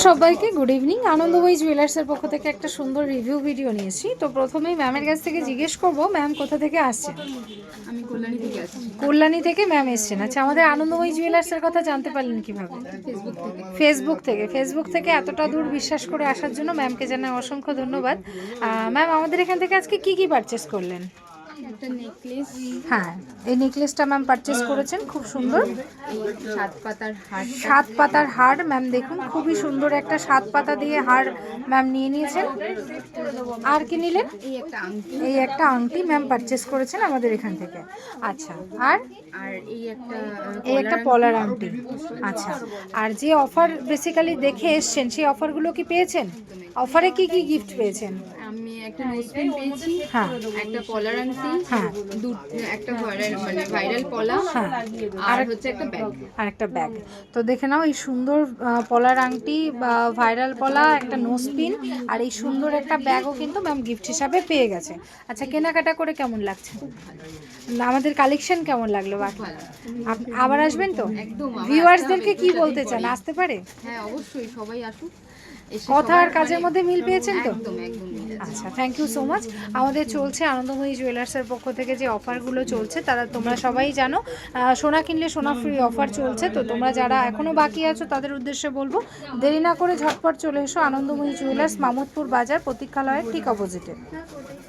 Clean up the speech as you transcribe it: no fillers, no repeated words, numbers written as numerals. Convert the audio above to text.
সবাইকে good evening. আনন্দময়ী জুয়েলার্সের পক্ষ থেকে একটা সুন্দর রিভিউ ভিডিও নিয়েছি। তো প্রথমেই ম্যামের কাছ থেকে জিজ্ঞেস করব, ম্যাম কোথা থেকে আসছেন? আমি কল্যাণী থেকে আসছি। কল্যাণী থেকে ম্যাম এসছেন। আচ্ছা, আমাদের আনন্দময়ী জুয়েলার্সের কথা জানতে পারলেন কিভাবে? ফেসবুক থেকে এতটা দূর বিশ্বাস করে আসার জন্য ম্যামকে জানাই অসংখ্য ধন্যবাদ। ম্যাম, আমাদের এখান থেকে আজকে কি কি পারচেস করলেন? একটা নেকলেস, হ্যাঁ, এই নেকলেসটা ম্যাম পারচেস করেছেন, খুব সুন্দর। সাত পাতার হার, 7 পাতার হার। ম্যাম দেখুন, খুবই সুন্দর একটা 7 পাতা দিয়ে হার ম্যাম নিয়ে নিয়েছেন। আর কি নিলেন? এই একটা আংটি ম্যাম পারচেস করেছেন আমাদের এখান থেকে। আচ্ছা, আর এই একটা পলার আংটি। আচ্ছা, আর যে অফার বেসিক্যালি দেখে এসছেন সেই অফারগুলো কি পেয়েছেন? অফারে কি কি গিফট পেয়েছেন? আমি একটা নোজপিন পেয়েছি, হ্যাঁ, একটা পলার আংটি, হ্যাঁ, একটা ভাইরাল পলা, হ্যাঁ, আর হচ্ছে একটা ব্যাগ। আর একটা ব্যাগ। তো দেখে নাও, এই সুন্দর পলার আংটি বা ভাইরাল পলা, একটা নোজপিন আর এই সুন্দর একটা ব্যাগও কিন্তু ম্যাম গিফট হিসাবে পেয়ে গেছে। আচ্ছা, কেনাকাটা করে কেমন লাগছে? আমাদের কালেকশন কেমন লাগলো? বাকি আবার আসবেন তো? একদম। ভিউয়ার্সদেরকে কি বলতে চান, আসতে পারে? হ্যাঁ, অবশ্যই সবাই আসুক। কথা আর কাজের মধ্যে মিল পেয়েছেন তো? একদম একদম। আচ্ছা, থ্যাংক ইউ সো মাচ। আমাদের চলছে আনন্দময়ী জুয়েলার্সের পক্ষ থেকে যে অফারগুলো চলছে তারা তোমরা সবাই জানো, সোনা কিনলে সোনা ফ্রি অফার চলছে। তো তোমরা যারা এখনও বাকি আছো তাদের উদ্দেশ্যে বলবো, দেরি না করে ঝটপট চলে এসো আনন্দময়ী জুয়েলার্স, মামুদপুর বাজার, প্রতীক্ষালয়ের ঠিক অপোজিটে।